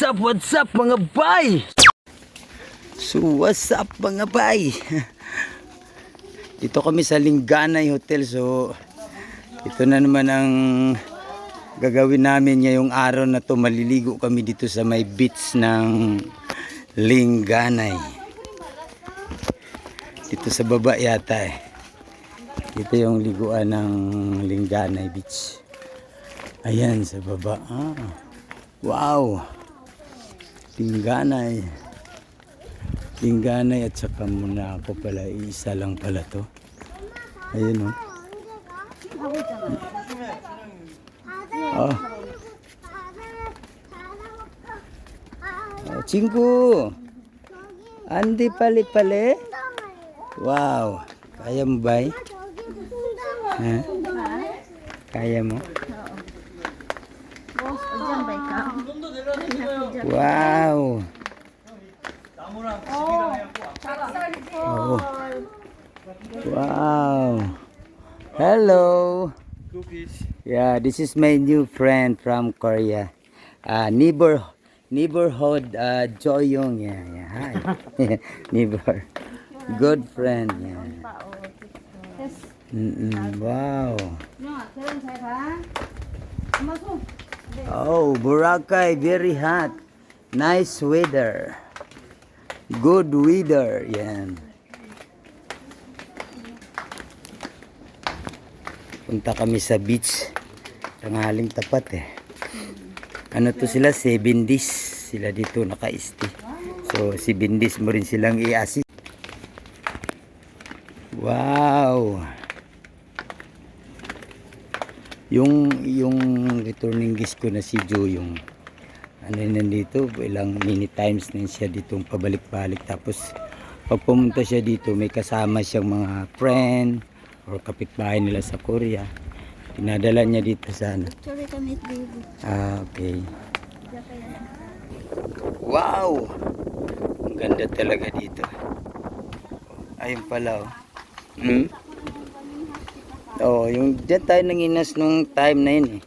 what's up mga bay? So what's up mga bay? Dito kami sa Linganay Hotel. So ito na naman ang gagawin namin ngayong araw na to. Maliligo kami dito sa may beach ng Linganay. Dito sa baba yata eh. Dito yung liguan ng Linganay Beach. Ayan sa baba. Wow. Linganay. Linganay at saka muna ako pala. Isa lang pala to. Ayun o. Oh. Cingku. Andi pali-pali. Wow. Kaya mo ba? Ha? Kaya mo? Wow. Oh. Wow. Hello. Yeah, this is my new friend from Korea. Neighborhood Joyong. Yeah. Hi. Neighbor. Good friend. Yeah. Wow. Oh, Boracay, very hot. Nice weather. Good weather. Yan. Punta kami sa beach. Tanghaling tapat eh. Ano to sila? 7 days. Sila dito naka-stay. So 7 days mo rin silang i-assist. Wow. Yung returning guest ko na si Joe, yung ano nandito, ilang many times na siya dito pabalik-balik. Tapos pag pumunta siya dito, may kasama siyang mga friend or kapitbahay nila sa Korea. Pinadala niya dito sa ano. Okay. Wow! Ang ganda talaga dito. Ayun pala oh. Oh, yung dyan tayo nanginas nung time na yun eh.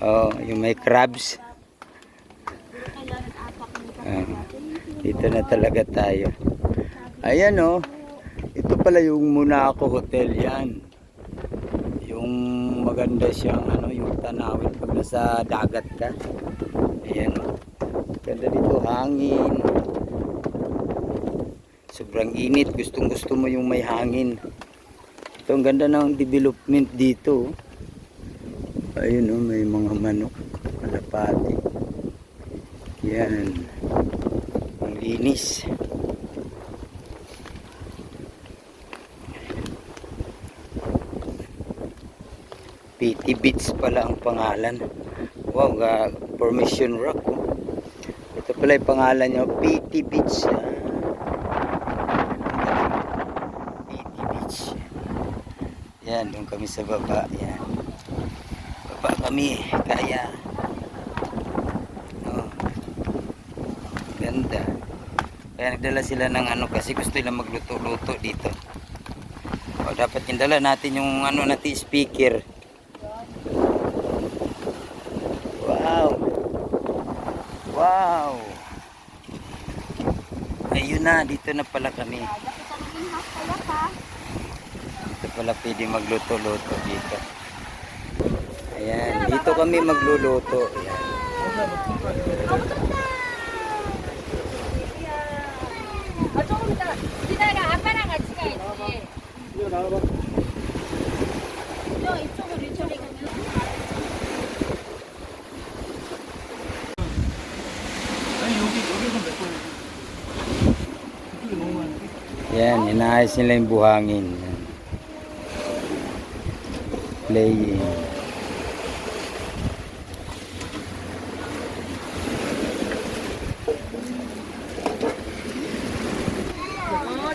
Oh, yung may crabs. Dito na talaga tayo. Ayan oh. Ito pala yung Monaco Hotel yan. Yung maganda siyang ano, yung tanawin pag nasa dagat ka. Ayan oh. Ganda dito, hangin. Sobrang init. Gustong gusto mo yung may hangin. Ito ang ganda ng development dito. Ayun oh, may mga manok, kalapati. Yan. Ang linis. PT Beach pala ang pangalan. Wow, Formation Rock. Ito pala yung pangalan niya, PT Beach. Yan, doon kami sa baba. Yan. Baba kami. Kaya. Oh. Ganda. Kaya nagdala sila ng ano kasi gusto nila magluto-luto dito. O, dapat indala natin yung ano natin speaker. Wow. Wow. Ayun na, dito na pala kami. Wala pwede magluto-luto dito. Ayan, dito kami magluluto. Ayan. Ayan, inaayos nila yung buhangin. Playing.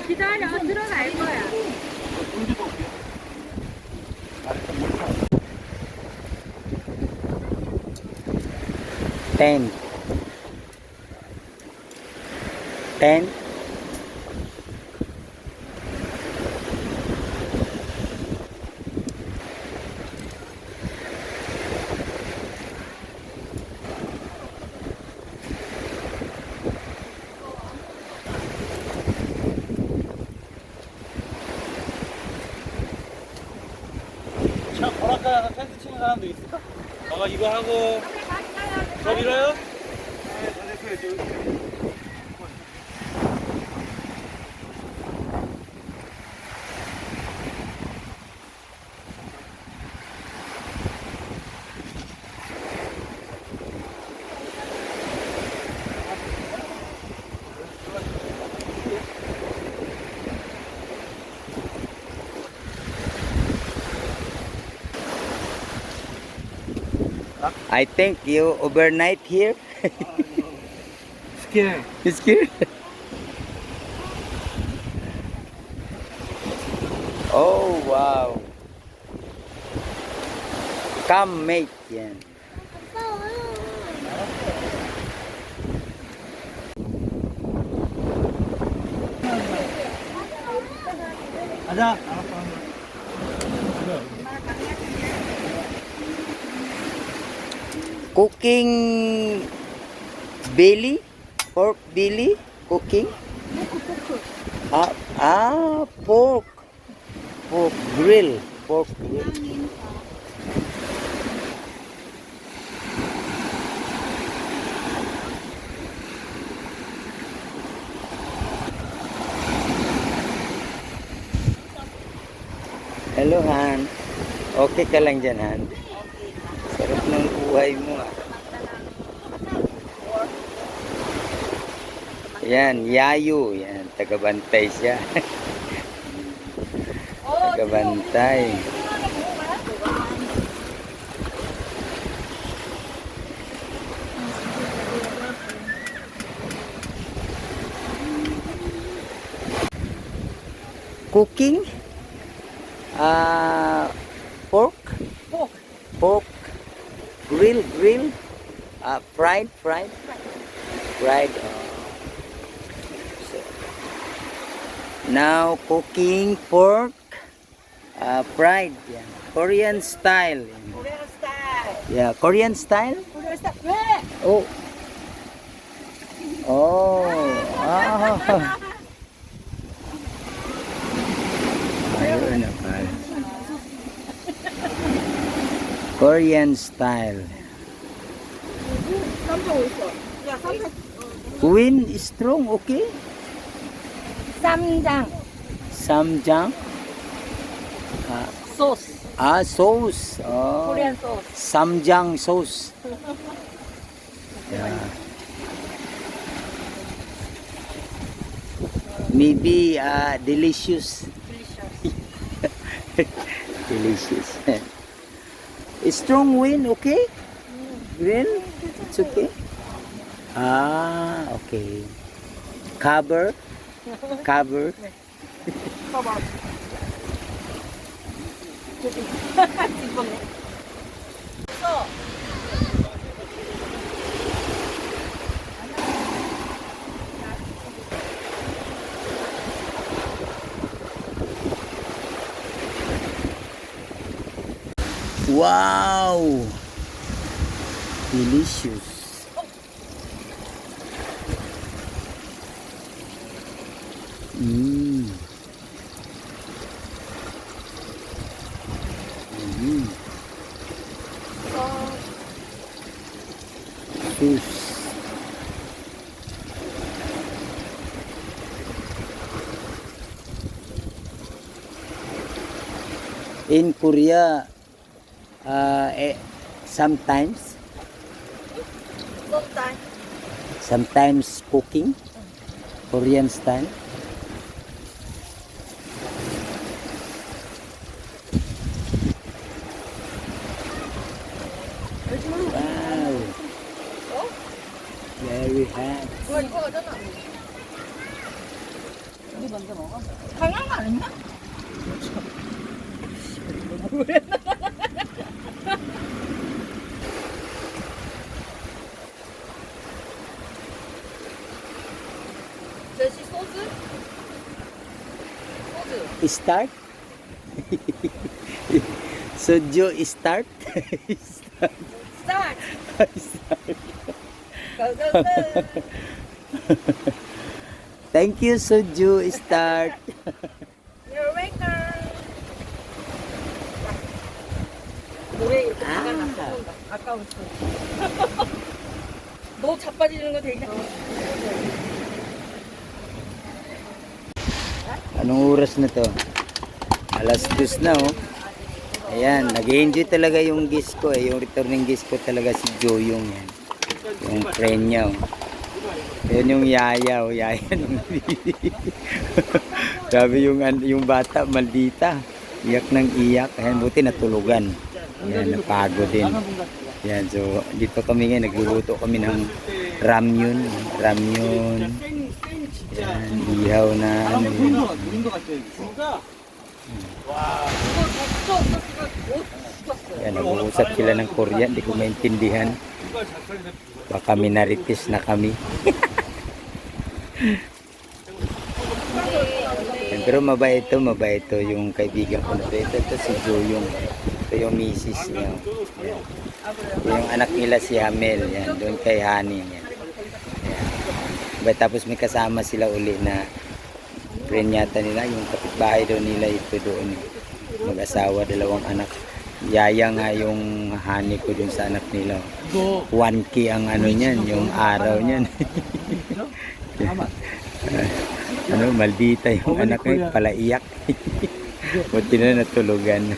기다려, 들어갈 거야. 10 10 10 아까 텐트 치는 사람도 있을까? 이거 하고 저 밀어요? I think you overnight here. 스킬. It's good. Oh wow. Come mate yan. 가자. Cooking belly, pork belly, cooking. Pork grill, pork grill. Hello Han, okay ka lang dyan Han? Sarap ng buhay mo ah. Yan, Yayo. Yan, tagabantay siya. Tagabantay. Cooking? Pork? Pork. Grill. Fried. So, now cooking pork. Fried. Yeah. Korean style. Yeah, Korean style? Oh. Ayun na pala. Korean style. Wind is strong, okay? 쌈장 Samjang? 소스 Sauce. Oh. 코리안 소스 Samjang sauce. Yeah. Maybe delicious. Delicious. Strong wind, okay? Grill? It's okay? Okay. Cover? Wow! Delicious. Mm. Sauce. In Korea, sometimes cooking Korean style. Wow, very hot. 우리 먼저 먹어 당연한 거 아닌가? 제시 소주? Start. Soju start. 스타트 Start. 고고고 Thank you, Soju. Start. You're welcome 아까웠어. 너 자빠지는 거 되게 Anong oras na to? Alas 2 na oh. Ayan, nag-enjoy talaga yung guest ko eh. Yung returning guest ko talaga si Joyong yan. Yung friend niya oh. Yan yung yaya oh, yaya nung sabi yung bata, maldita. Iyak ng iyak. Ayan, buti natulugan. Ayan, napagod din. Ayan, so dito kami ngayon, nagluluto kami ng ramyun. Ramyun. Ayan, ihaw na ano yun. Ayan, nag-uusap sila ng Korean, di ko maintindihan. Baka minaritis na kami. Ayan, pero mabait to yung kaibigan ko na to. Ito si Joyong. Ito yung misis niya. Ayan. Ito yung anak nila si Hamel. Yan, doon kay Hani. Yan. Tapos may kasama sila uli na friend yata nila, yung kapitbahay daw nila ito doon, mag-asawa, 2 anak. Yaya nga yung Hani ko dun sa anak nila. 1K ang ano niyan, yung araw niyan. Ano, maldita yung anak ko, palaiyak. Buti na natulugan.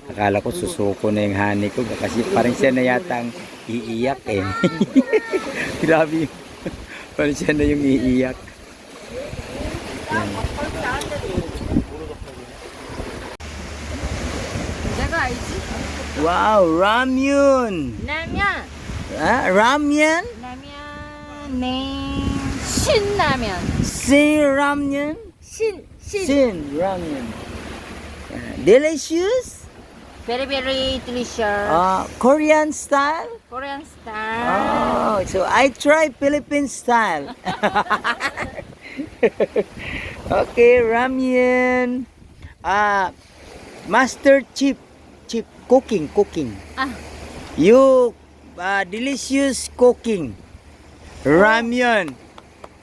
Akala ko susuko na yung Hani ko kasi parang siya na yata ang iiyak eh. Grabe yung parang siya na yung iiyak. Yan. 내가 알지? Wow, ramyun! 라면. Ah, ramyun? 라면. 네. 신라면. Sin ramyun? 신. Sin ramyun. Delicious? Very very delicious. Korean style? Korean style. Oh, so I try Philippine style. Okay, ramyun. Master Chip cooking. Ah. You delicious cooking. Ramyun.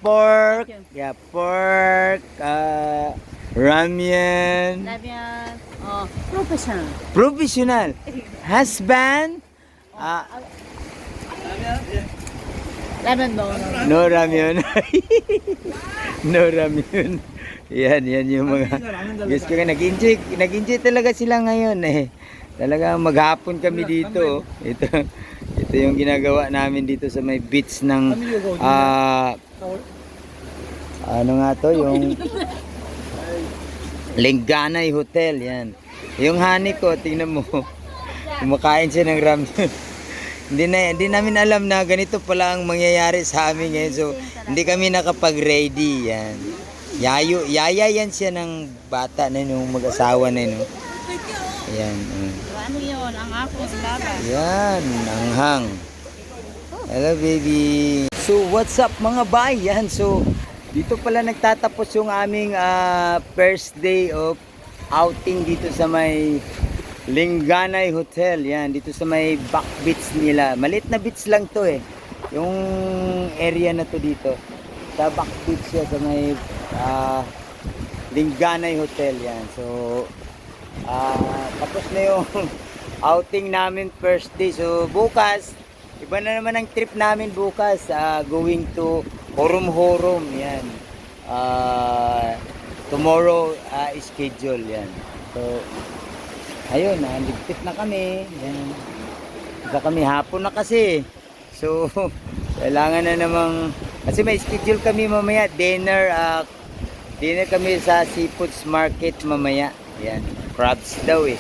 Pork. Yeah, pork. Ramyun. 라면. 프로페셔널. Professional. Husband. 라면 넣어. No ramyun. No ramyun. Yan yung mga guys ko. Nag-enjoy talaga sila ngayon eh. Talaga maghapon kami dito. Ito yung ginagawa namin dito sa may beach ng ano nga to, yung Lingganay Hotel, yan. Yung Hani ko, tingnan mo, kumakain siya ng ramyun. Hindi namin alam na ganito pala ang mangyayari sa amin ngayon. So, hindi kami nakapag-ready, yan. Yaya yan siya ng bata na yung mag-asawa na yun. Ayan. Ano yun? Ang ako sa Yan, anghang. Hello baby. So what's up mga bay? Yan, so dito pala nagtatapos yung aming first day of outing dito sa may Lingganay Hotel. Yan, dito sa may back beach nila. Maliit na beach lang to eh. Yung area na to dito. Sa back beach siya sa may Lingganay Hotel. Yan. So tapos na yung outing namin first day. So bukas, iba na naman ang trip namin bukas. Going to Horom. Yan. Tomorrow schedule. Yan. So ayun, ligpit na kami. Yan. Isa kami hapon na kasi. So kailangan na namang, kasi may schedule kami mamaya, dinner kami sa Seafoods Market mamaya. Yan, crabs daw eh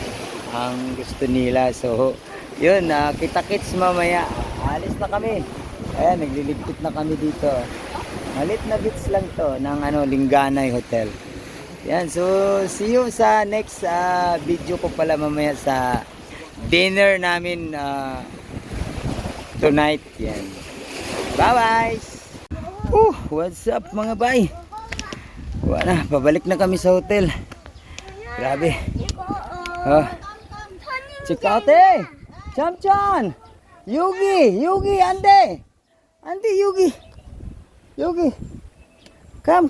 ang gusto nila. So yun, kita-kits mamaya. Alis na kami. Ayan, nagliligpit na kami dito. Malit na beach lang to ng Lingganay Hotel. Yan, so see you sa next video ko pala mamaya sa dinner namin tonight. Yan. Bye-bye! What's up mga bay? Wala, pabalik na kami sa hotel. Grabe. Chikate! Chamchan! Yugi! Ande! Yugi! Come!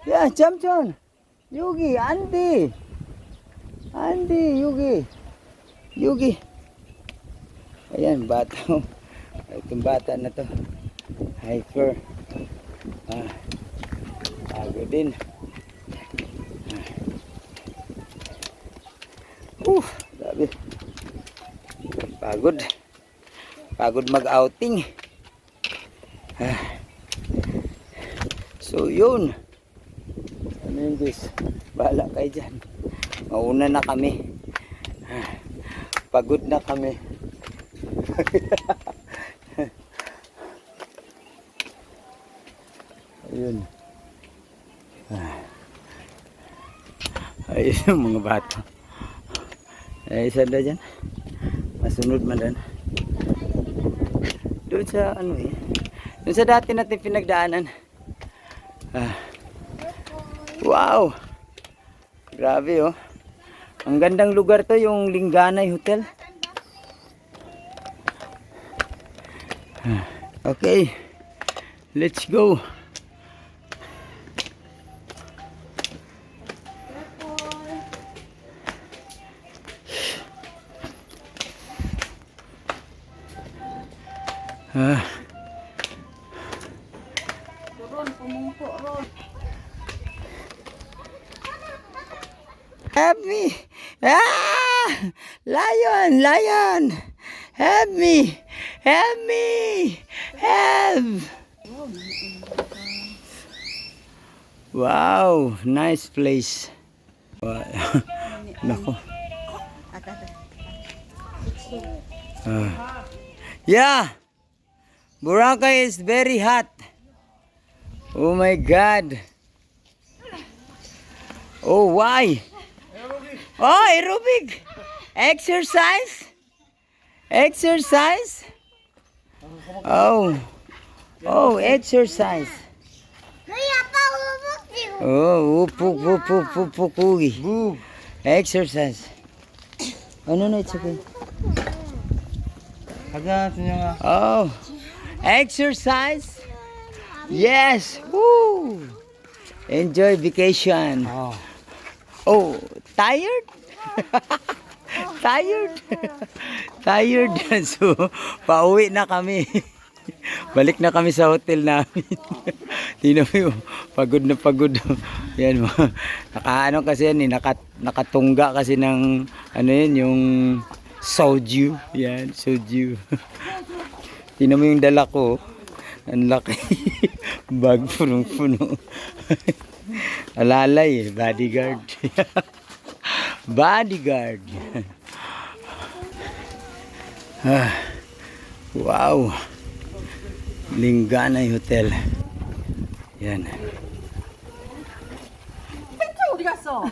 Yeah, Chamchan! Yugi! Ande! Yugi! Ayan, bata. Itong bata na to. Hiker. Pagod din. Grabe. Pagod. Pagod mag-outing. So, yun. Ano yun, guys? Bahala kayo dyan. Mauna na kami. Pagod na kami. Ayun. Ayun yung mga bata. Isa na dyan. Masunod man dyan. Doon sa ano eh. Doon sa dati natin pinagdaanan. Wow! Grabe oh. Ang gandang lugar to, yung Lingganay Hotel. Okay. Let's go. Ron, pumungko, Ron. Help me! Lion! Lion! Help me! Help me! Help! Wow! Nice place. Wow. Nako. Yeah! Boracay is very hot. Oh my God! Oh, why? Oh, aerobic! Exercise? Exercise? Oh. Oh, exercise. Oh, upuk. Exercise. Oh, no, it's okay. Oh, exercise? Yes. Woo. Enjoy vacation. Oh, tired? Tired? Tired. So, pauwi na kami. Balik na kami sa hotel namin. Tingnan mo yung pagod na pagod. Yan mo. Nakaano kasi yan eh, nakatungga kasi ng ano yun, yung soju. Yan, soju. Tingnan mo yung dala ko. Ang laki. Bag punong-puno. Alalay, bodyguard. Bodyguard. Wow. Lingganay Hotel. Yan. 팬츠 어디 갔어?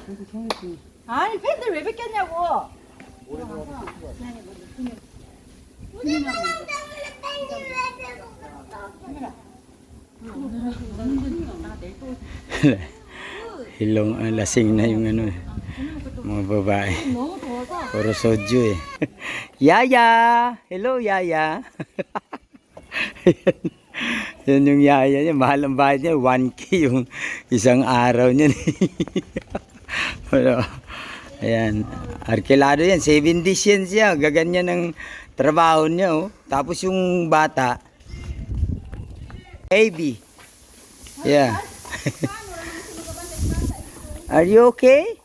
아니, 팬들 왜 벗겼냐고. Hilong lasing na yung ano mga babae. Puro soju eh. Yaya! Hello Yaya! Yan yung yaya niya. Mahal ang bayad niya. 1K yung isang araw niya. Ayan. Arkilado yan. 7 days yan siya. Gaganyan ng trabaho niya. Oh. Tapos yung bata. Baby. Yeah. Are you okay?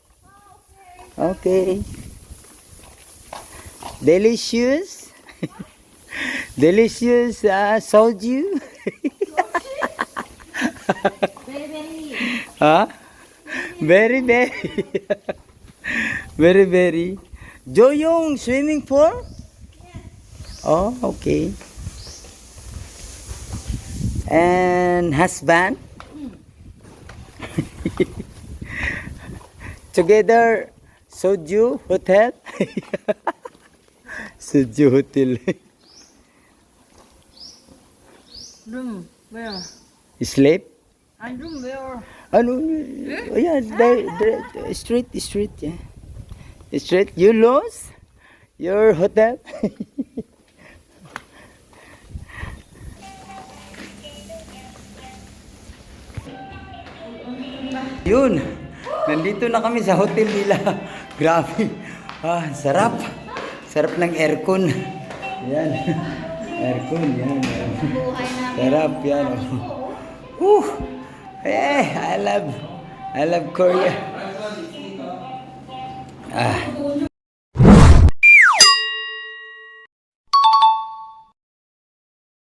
Okay. Delicious. Delicious soju. Huh? Very, very. Very, very. Joyong swimming pool? Oh, okay. And husband? Together, Soju Hotel? Soju Hotel. Room, where? Sleep? And room, where? Ano? Oh, yeah, street, yeah. Street, you lost your hotel? Yun, nandito na kami sa hotel nila. Grabe. Sarap. Sarap ng aircon. Yan. Aircon, yan. Buhay namin. Sarap yan. Woo! I love Korea. Ah.